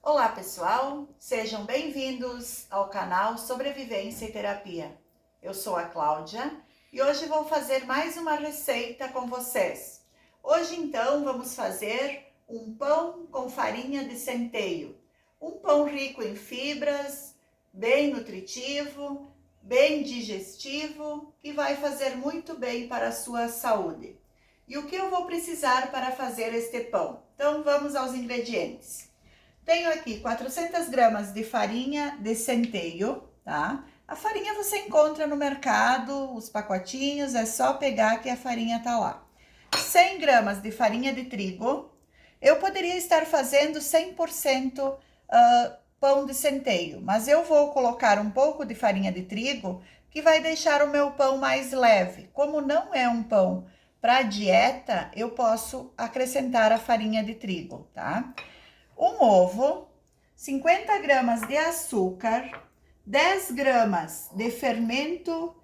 Olá pessoal, sejam bem-vindos ao canal Sobrevivência e Terapia. Eu sou a Cláudia e hoje vou fazer mais uma receita com vocês. Hoje então vamos fazer um pão com farinha de centeio. Um pão rico em fibras, bem nutritivo, bem digestivo e vai fazer muito bem para a sua saúde. E o que eu vou precisar para fazer este pão? Então vamos aos ingredientes. Tenho aqui 400 gramas de farinha de centeio, tá? A farinha você encontra no mercado, os pacotinhos, é só pegar que a farinha tá lá. 100 gramas de farinha de trigo. Eu poderia estar fazendo 100% pão de centeio, mas eu vou colocar um pouco de farinha de trigo que vai deixar o meu pão mais leve. Como não é um pão para dieta, eu posso acrescentar a farinha de trigo, tá? Um ovo, 50 gramas de açúcar, 10 gramas de fermento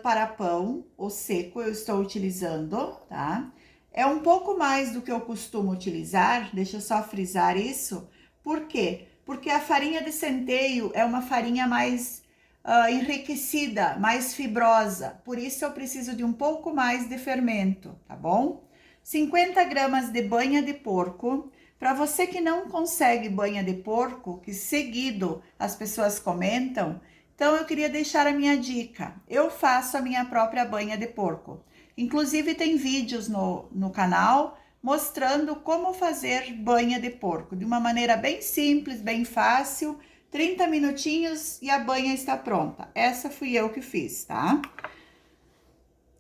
para pão, o seco eu estou utilizando, tá? É um pouco mais do que eu costumo utilizar, deixa eu só frisar isso. Por quê? Porque a farinha de centeio é uma farinha mais enriquecida, mais fibrosa, por isso eu preciso de um pouco mais de fermento, tá bom? 50 gramas de banha de porco. Para você que não consegue banha de porco, que seguido as pessoas comentam, então eu queria deixar a minha dica. Eu faço a minha própria banha de porco. Inclusive tem vídeos no canal mostrando como fazer banha de porco, de uma maneira bem simples, bem fácil, 30 minutinhos e a banha está pronta. Essa fui eu que fiz, tá?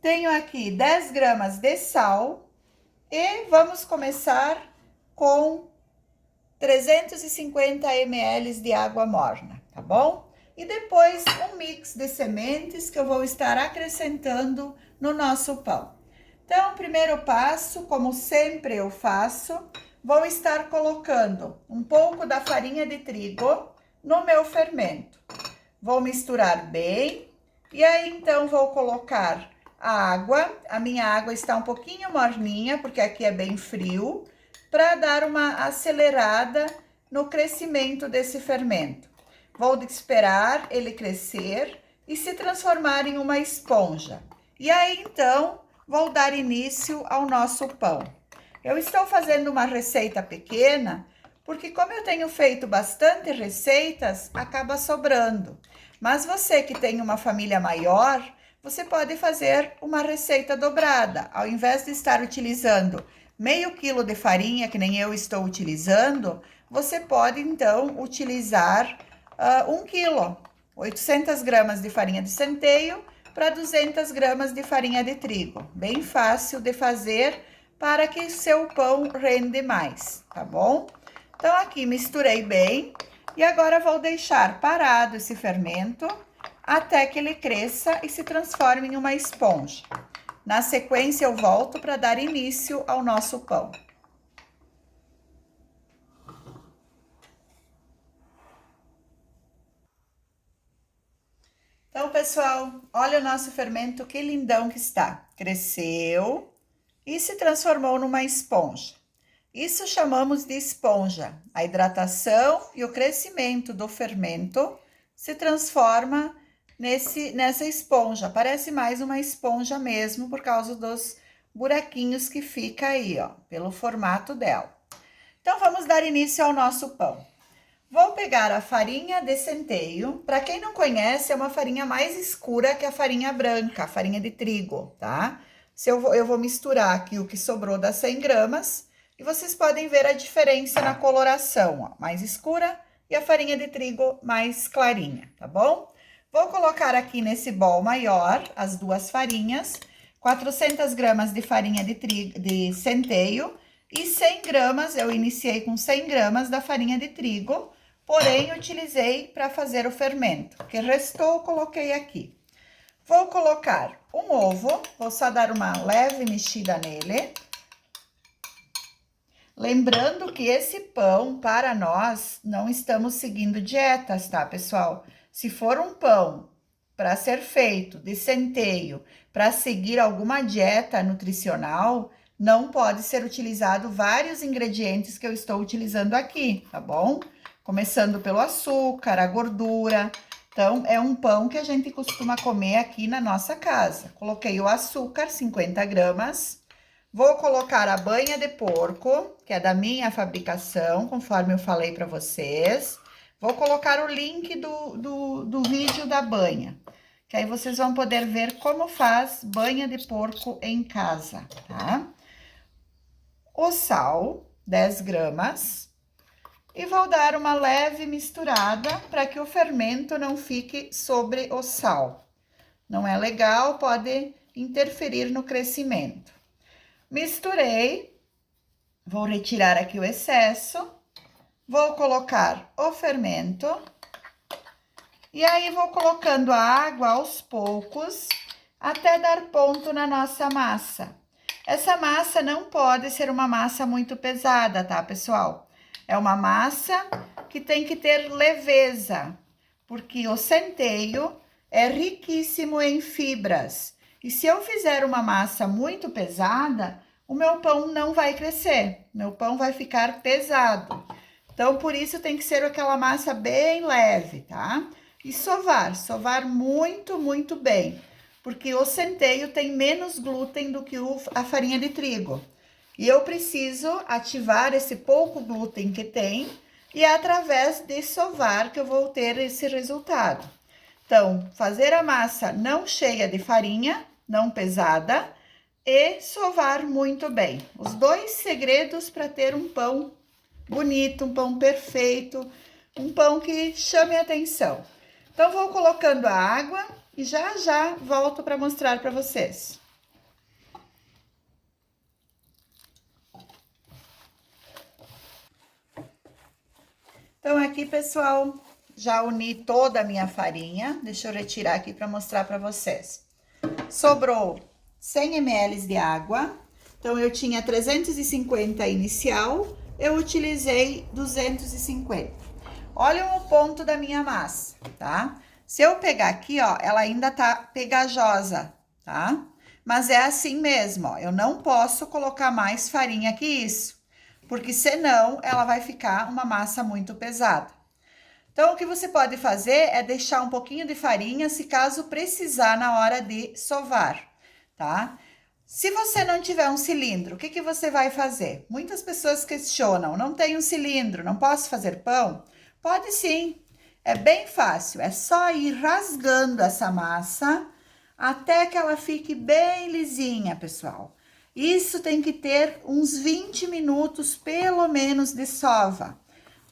Tenho aqui 10 gramas de sal e vamos começar com 350 ml de água morna, tá bom? E depois um mix de sementes que eu vou estar acrescentando no nosso pão. Então, primeiro passo, como sempre eu faço, vou estar colocando um pouco da farinha de trigo no meu fermento. Vou misturar bem e aí então vou colocar a água. A minha água está um pouquinho morninha, porque aqui é bem frio, para dar uma acelerada no crescimento desse fermento. Vou esperar ele crescer e se transformar em uma esponja. E aí, então, vou dar início ao nosso pão. Eu estou fazendo uma receita pequena, porque como eu tenho feito bastante receitas, acaba sobrando. Mas você que tem uma família maior, você pode fazer uma receita dobrada. Ao invés de estar utilizando meio quilo de farinha, que nem eu estou utilizando, você pode então utilizar 1 quilo, 800 gramas de farinha de centeio para 200 gramas de farinha de trigo. Bem fácil de fazer para que seu pão rende mais, tá bom? Então aqui misturei bem e agora vou deixar parado esse fermento até que ele cresça e se transforme em uma esponja. Na sequência, eu volto para dar início ao nosso pão. Então, pessoal, olha o nosso fermento, que lindão que está. Cresceu e se transformou numa esponja. Isso chamamos de esponja. A hidratação e o crescimento do fermento se transforma nessa esponja. Parece mais uma esponja mesmo, por causa dos buraquinhos que fica aí, ó, pelo formato dela. Então, vamos dar início ao nosso pão. Vou pegar a farinha de centeio. Para quem não conhece, é uma farinha mais escura que a farinha branca, a farinha de trigo, tá? Eu vou misturar aqui o que sobrou das 100 gramas e vocês podem ver a diferença na coloração, ó, mais escura e a farinha de trigo mais clarinha, tá bom? Vou colocar aqui nesse bol maior as duas farinhas, 400 gramas de farinha de centeio e 100 gramas, eu iniciei com 100 gramas da farinha de trigo, porém utilizei para fazer o fermento. O que restou, coloquei aqui. Vou colocar um ovo, vou só dar uma leve mexida nele. Lembrando que esse pão, para nós, não estamos seguindo dietas, tá, pessoal? Se for um pão para ser feito de centeio, para seguir alguma dieta nutricional, não pode ser utilizado vários ingredientes que eu estou utilizando aqui, tá bom? Começando pelo açúcar, a gordura. Então, é um pão que a gente costuma comer aqui na nossa casa. Coloquei o açúcar, 50 gramas. Vou colocar a banha de porco, que é da minha fabricação, conforme eu falei para vocês. Vou colocar o link do vídeo da banha, que aí vocês vão poder ver como faz banha de porco em casa, tá? O sal, 10 gramas. E vou dar uma leve misturada para que o fermento não fique sobre o sal. Não é legal, pode interferir no crescimento. Misturei, vou retirar aqui o excesso, vou colocar o fermento e aí vou colocando a água aos poucos até dar ponto na nossa massa. Essa massa não pode ser uma massa muito pesada, tá, pessoal? É uma massa que tem que ter leveza, porque o centeio é riquíssimo em fibras. E se eu fizer uma massa muito pesada, o meu pão não vai crescer, meu pão vai ficar pesado. Então, por isso tem que ser aquela massa bem leve, tá? E sovar muito, muito bem, porque o centeio tem menos glúten do que a farinha de trigo. E eu preciso ativar esse pouco glúten que tem, e é através de sovar que eu vou ter esse resultado. Então, fazer a massa não cheia de farinha, não pesada, e sovar muito bem. Os dois segredos para ter um pão bonito, um pão perfeito, um pão que chame a atenção. Então, vou colocando a água e já volto para mostrar para vocês. Então, aqui, pessoal, já uni toda a minha farinha. Deixa eu retirar aqui para mostrar para vocês. Sobrou 100 ml de água. Então, eu tinha 350 inicial, eu utilizei 250. Olha o ponto da minha massa, tá? Se eu pegar aqui, ó, ela ainda tá pegajosa, tá? Mas é assim mesmo, ó. Eu não posso colocar mais farinha que isso, porque senão ela vai ficar uma massa muito pesada. Então, o que você pode fazer é deixar um pouquinho de farinha, se caso precisar na hora de sovar, tá? Se você não tiver um cilindro, o que que você vai fazer? Muitas pessoas questionam, não tenho um cilindro, não posso fazer pão? Pode sim, é bem fácil, é só ir rasgando essa massa até que ela fique bem lisinha, pessoal. Isso tem que ter uns 20 minutos, pelo menos, de sova,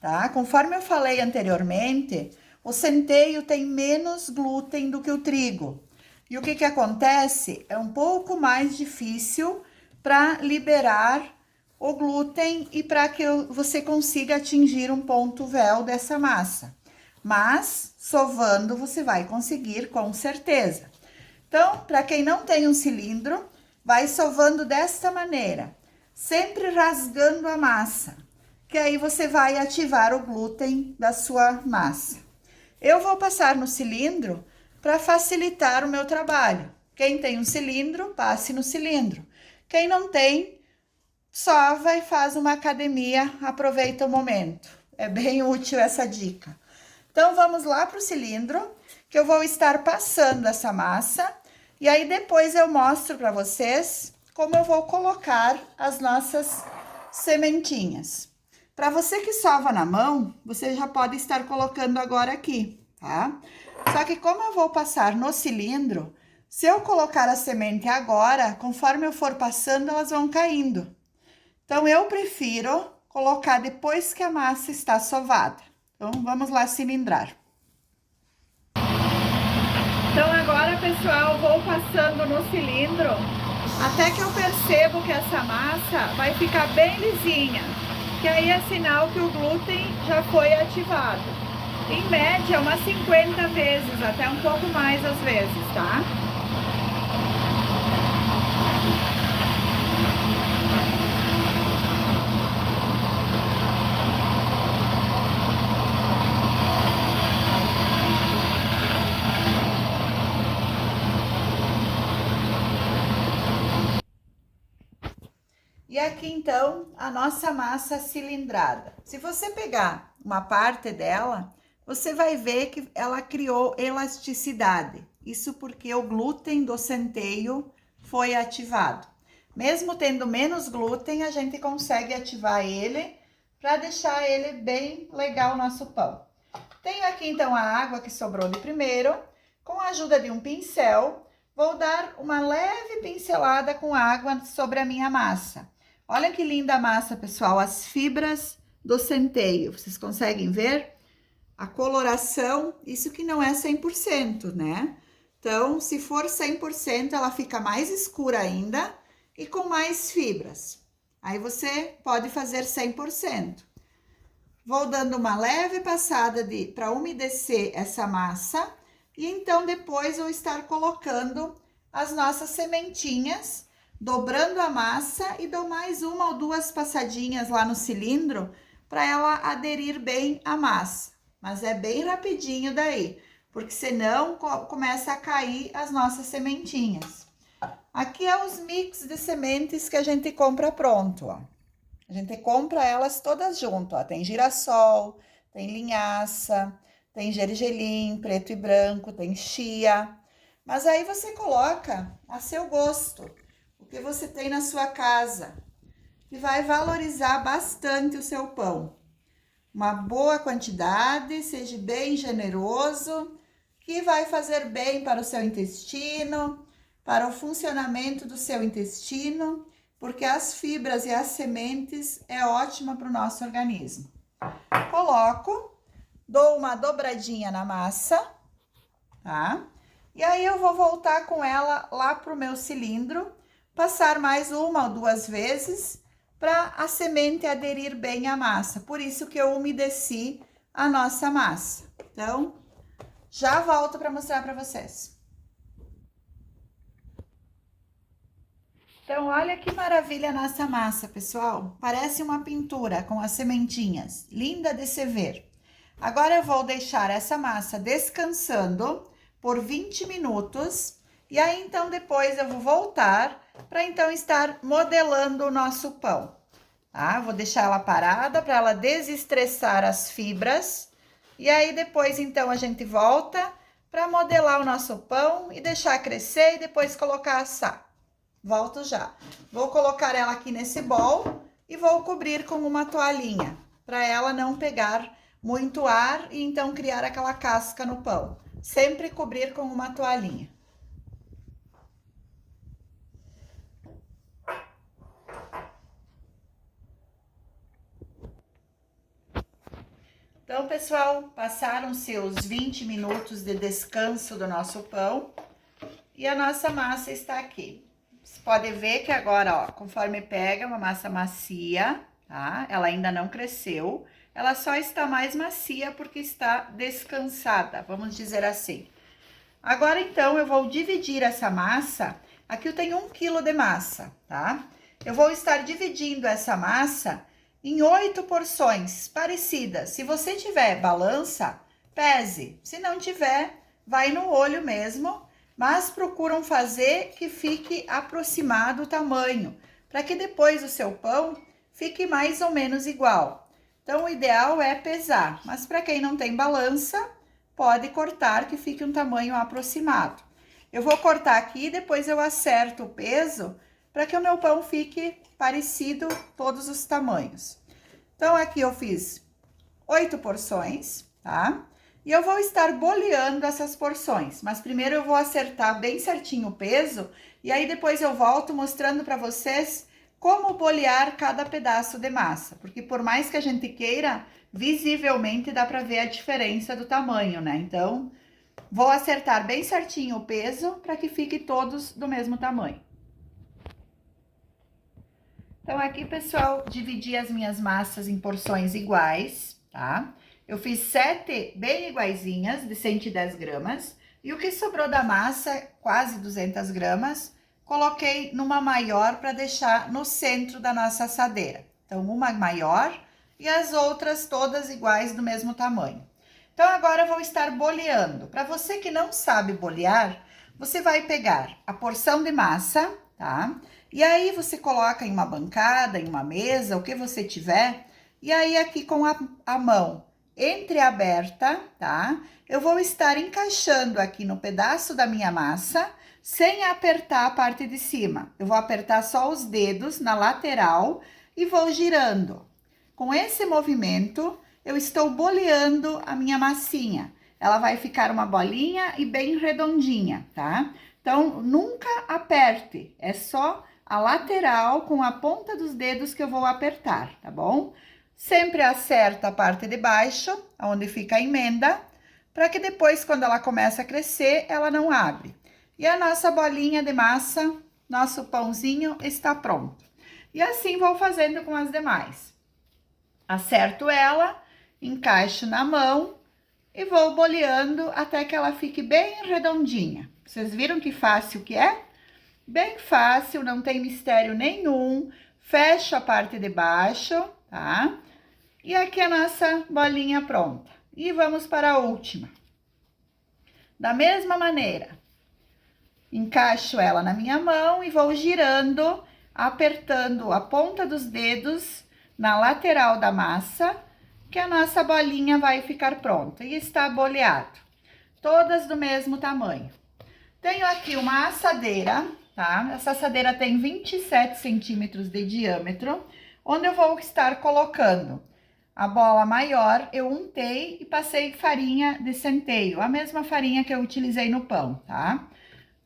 tá? Conforme eu falei anteriormente, o centeio tem menos glúten do que o trigo. E o que que acontece? É um pouco mais difícil para liberar o glúten e para que você consiga atingir um ponto véu dessa massa. Mas, sovando, você vai conseguir, com certeza. Então, para quem não tem um cilindro, vai sovando desta maneira, sempre rasgando a massa, que aí você vai ativar o glúten da sua massa. Eu vou passar no cilindro para facilitar o meu trabalho. Quem tem um cilindro, passe no cilindro. Quem não tem, sova e faz uma academia, aproveita o momento. É bem útil essa dica. Então, vamos lá para o cilindro, que eu vou estar passando essa massa. E aí, depois eu mostro para vocês como eu vou colocar as nossas sementinhas. Para você que sova na mão, você já pode estar colocando agora aqui, tá? Só que como eu vou passar no cilindro, se eu colocar a semente agora, conforme eu for passando, elas vão caindo. Então, eu prefiro colocar depois que a massa está sovada. Então, vamos lá cilindrar. Então, agora, pessoal, vou passando no cilindro até que eu percebo que essa massa vai ficar bem lisinha, que aí é sinal que o glúten já foi ativado. Em média, umas 50 vezes, até um pouco mais às vezes, tá? E aqui então a nossa massa cilindrada. Se você pegar uma parte dela, você vai ver que ela criou elasticidade. Isso porque o glúten do centeio foi ativado. Mesmo tendo menos glúten, a gente consegue ativar ele para deixar ele bem legal o nosso pão. Tenho aqui então a água que sobrou de primeiro. Com a ajuda de um pincel, vou dar uma leve pincelada com água sobre a minha massa. Olha que linda a massa, pessoal, as fibras do centeio. Vocês conseguem ver? A coloração, isso que não é 100%, né? Então, se for 100%, ela fica mais escura ainda e com mais fibras. Aí você pode fazer 100%. Vou dando uma leve passada para umedecer essa massa e então depois vou estar colocando as nossas sementinhas, dobrando a massa e dou mais uma ou duas passadinhas lá no cilindro para ela aderir bem à massa. Mas é bem rapidinho daí, porque senão começa a cair as nossas sementinhas. Aqui é os mix de sementes que a gente compra pronto, ó. A gente compra elas todas junto, ó. Tem girassol, tem linhaça, tem gergelim, preto e branco, tem chia. Mas aí você coloca a seu gosto, o que você tem na sua casa, que vai valorizar bastante o seu pão. Uma boa quantidade, seja bem generoso, que vai fazer bem para o seu intestino, para o funcionamento do seu intestino, porque as fibras e as sementes é ótima para o nosso organismo. Coloco, dou uma dobradinha na massa, tá? E aí eu vou voltar com ela lá pro meu cilindro, passar mais uma ou duas vezes para a semente aderir bem à massa. Por isso que eu umedeci a nossa massa. Então, já volto para mostrar para vocês. Então, olha que maravilha a nossa massa, pessoal. Parece uma pintura com as sementinhas. Linda de se ver. Agora eu vou deixar essa massa descansando por 20 minutos. E aí, então, depois eu vou voltar para, então, estar modelando o nosso pão. Tá? Vou deixar ela parada para ela desestressar as fibras. E aí, depois, então, a gente volta para modelar o nosso pão e deixar crescer e depois colocar assar. Volto já. Vou colocar ela aqui nesse bol e vou cobrir com uma toalhinha, para ela não pegar muito ar e então criar aquela casca no pão. Sempre cobrir com uma toalhinha. Então, pessoal, passaram-se os 20 minutos de descanso do nosso pão e a nossa massa está aqui. Você pode ver que agora, ó, conforme pega, é uma massa macia, tá? Ela ainda não cresceu, ela só está mais macia porque está descansada, vamos dizer assim. Agora, então, eu vou dividir essa massa. Aqui eu tenho 1 quilo de massa, tá? Eu vou estar dividindo essa massa em 8 porções parecidas. Se você tiver balança, pese. Se não tiver, vai no olho mesmo. Mas procuram fazer que fique aproximado o tamanho, para que depois o seu pão fique mais ou menos igual. Então, o ideal é pesar, mas para quem não tem balança, pode cortar que fique um tamanho aproximado. Eu vou cortar aqui e depois eu acerto o peso para que o meu pão fique parecido todos os tamanhos. Então, aqui eu fiz 8 porções, tá? E eu vou estar boleando essas porções, mas primeiro eu vou acertar bem certinho o peso e aí depois eu volto mostrando para vocês como bolear cada pedaço de massa, porque por mais que a gente queira, visivelmente dá para ver a diferença do tamanho, né? Então, vou acertar bem certinho o peso para que fique todos do mesmo tamanho. Então, aqui, pessoal, dividi as minhas massas em porções iguais, tá? Eu fiz 7 bem iguaizinhas, de 110 gramas. E o que sobrou da massa, quase 200 gramas, coloquei numa maior para deixar no centro da nossa assadeira. Então, uma maior e as outras todas iguais do mesmo tamanho. Então, agora eu vou estar boleando. Para você que não sabe bolear, você vai pegar a porção de massa, tá? E aí você coloca em uma bancada, em uma mesa, o que você tiver, e aí aqui com a mão entreaberta, tá? Eu vou estar encaixando aqui no pedaço da minha massa, sem apertar a parte de cima. Eu vou apertar só os dedos na lateral e vou girando. Com esse movimento, eu estou boleando a minha massinha. Ela vai ficar uma bolinha e bem redondinha, tá? Então, nunca aperte, é só a lateral com a ponta dos dedos que eu vou apertar, tá bom? Sempre acerta a parte de baixo, onde fica a emenda, para que depois, quando ela começa a crescer, ela não abre. E a nossa bolinha de massa, nosso pãozinho está pronto. E assim vou fazendo com as demais. Acerto ela, encaixo na mão e vou boleando até que ela fique bem redondinha. Vocês viram que fácil que é? Bem fácil, não tem mistério nenhum. Fecho a parte de baixo, tá? E aqui a nossa bolinha pronta. E vamos para a última. Da mesma maneira, encaixo ela na minha mão e vou girando, apertando a ponta dos dedos na lateral da massa, que a nossa bolinha vai ficar pronta. E está boleado. Todas do mesmo tamanho. Tenho aqui uma assadeira, tá? Essa assadeira tem 27 centímetros de diâmetro, onde eu vou estar colocando a bola maior. Eu untei e passei farinha de centeio, a mesma farinha que eu utilizei no pão, tá?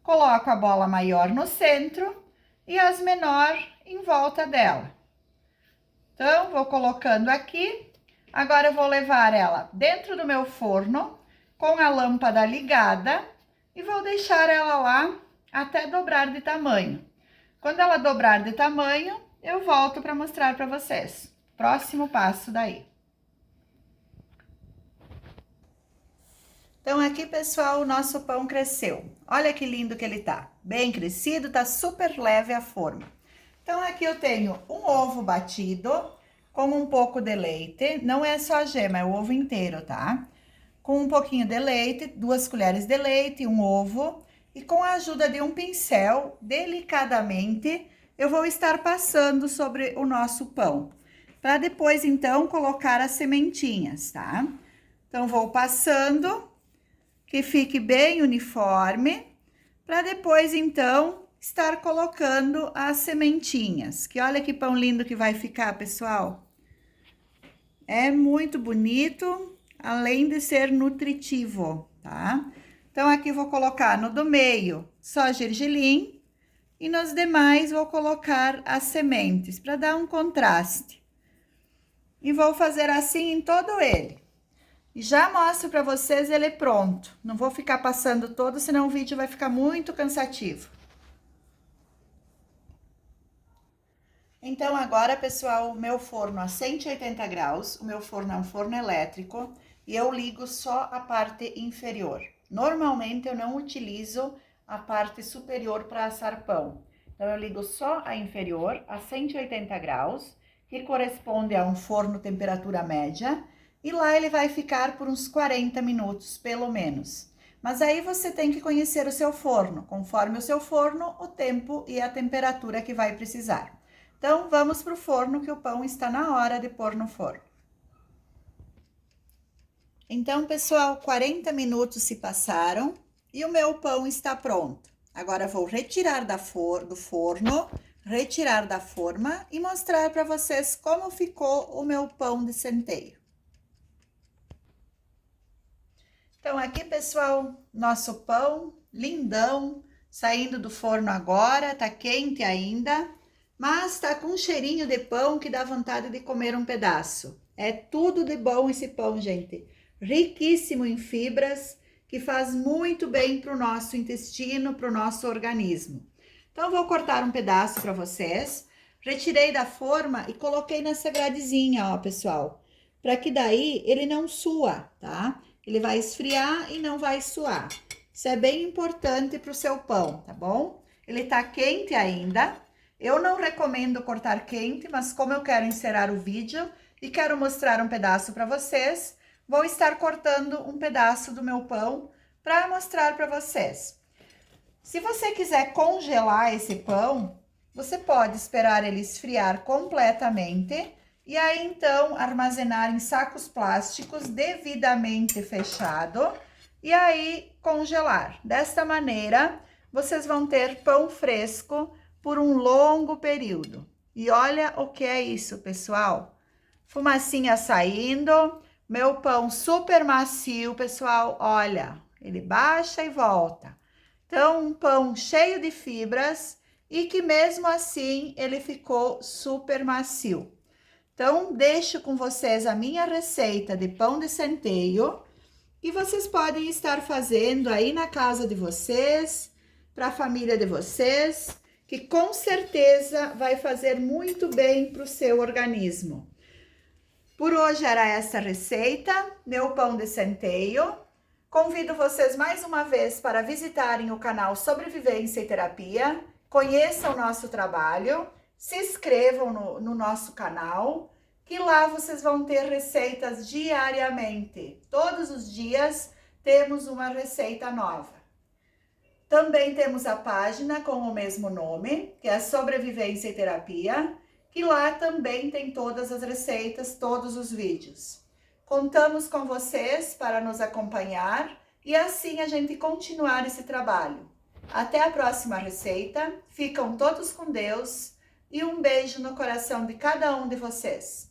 Coloco a bola maior no centro e as menor em volta dela. Então, vou colocando aqui. Agora, eu vou levar ela dentro do meu forno, com a lâmpada ligada, e vou deixar ela lá até dobrar de tamanho. Quando ela dobrar de tamanho, eu volto para mostrar para vocês. Próximo passo daí. Então, aqui, pessoal, o nosso pão cresceu. Olha que lindo que ele tá. Bem crescido, tá super leve a forma. Então, aqui eu tenho um ovo batido com um pouco de leite. Não é só a gema, é o ovo inteiro, tá? Com um pouquinho de leite, 2 colheres de leite, um ovo. E com a ajuda de um pincel, delicadamente, eu vou estar passando sobre o nosso pão. Para depois, então, colocar as sementinhas, tá? Então, vou passando, que fique bem uniforme, para depois, então, estar colocando as sementinhas. Que olha que pão lindo que vai ficar, pessoal. É muito bonito, além de ser nutritivo, tá? Então, aqui vou colocar no do meio só gergelim e nos demais vou colocar as sementes para dar um contraste. E vou fazer assim em todo ele. E já mostro para vocês ele pronto. Não vou ficar passando todo, senão o vídeo vai ficar muito cansativo. Então, agora, pessoal, o meu forno a 180 graus, o meu forno é um forno elétrico e eu ligo só a parte inferior. Normalmente, eu não utilizo a parte superior para assar pão. Então, eu ligo só a inferior a 180 graus, que corresponde a um forno temperatura média, e lá ele vai ficar por uns 40 minutos, pelo menos. Mas aí você tem que conhecer o seu forno, conforme o seu forno, o tempo e a temperatura que vai precisar. Então, vamos para o forno, que o pão está na hora de pôr no forno. Então, pessoal, 40 minutos se passaram e o meu pão está pronto. Agora, vou retirar do forno, retirar da forma e mostrar para vocês como ficou o meu pão de centeio. Então, aqui, pessoal, nosso pão lindão, saindo do forno agora, tá quente ainda. Mas tá com um cheirinho de pão que dá vontade de comer um pedaço. É tudo de bom esse pão, gente. Riquíssimo em fibras, que faz muito bem para o nosso intestino, para o nosso organismo. Então, vou cortar um pedaço para vocês. Retirei da forma e coloquei nessa gradezinha, ó, pessoal. Para que daí ele não sua, tá? Ele vai esfriar e não vai suar. Isso é bem importante para o seu pão, tá bom? Ele tá quente ainda. Eu não recomendo cortar quente, mas como eu quero encerrar o vídeo e quero mostrar um pedaço para vocês, vou estar cortando um pedaço do meu pão para mostrar para vocês. Se você quiser congelar esse pão, você pode esperar ele esfriar completamente e aí então armazenar em sacos plásticos devidamente fechado e aí congelar. Desta maneira, vocês vão ter pão fresco por um longo período. E olha o que é isso, pessoal. Fumacinha saindo, meu pão super macio, pessoal, olha, ele baixa e volta. Então, um pão cheio de fibras e que mesmo assim ele ficou super macio. Então, deixo com vocês a minha receita de pão de centeio e vocês podem estar fazendo aí na casa de vocês, para a família de vocês, que com certeza vai fazer muito bem para o seu organismo. Por hoje era essa receita, meu pão de centeio. Convido vocês mais uma vez para visitarem o canal Sobrevivência e Terapia, conheçam o nosso trabalho, se inscrevam no nosso canal, que lá vocês vão ter receitas diariamente. Todos os dias temos uma receita nova. Também temos a página com o mesmo nome, que é Sobrevivência e Terapia, que lá também tem todas as receitas, todos os vídeos. Contamos com vocês para nos acompanhar e assim a gente continuar esse trabalho. Até a próxima receita, ficam todos com Deus e um beijo no coração de cada um de vocês.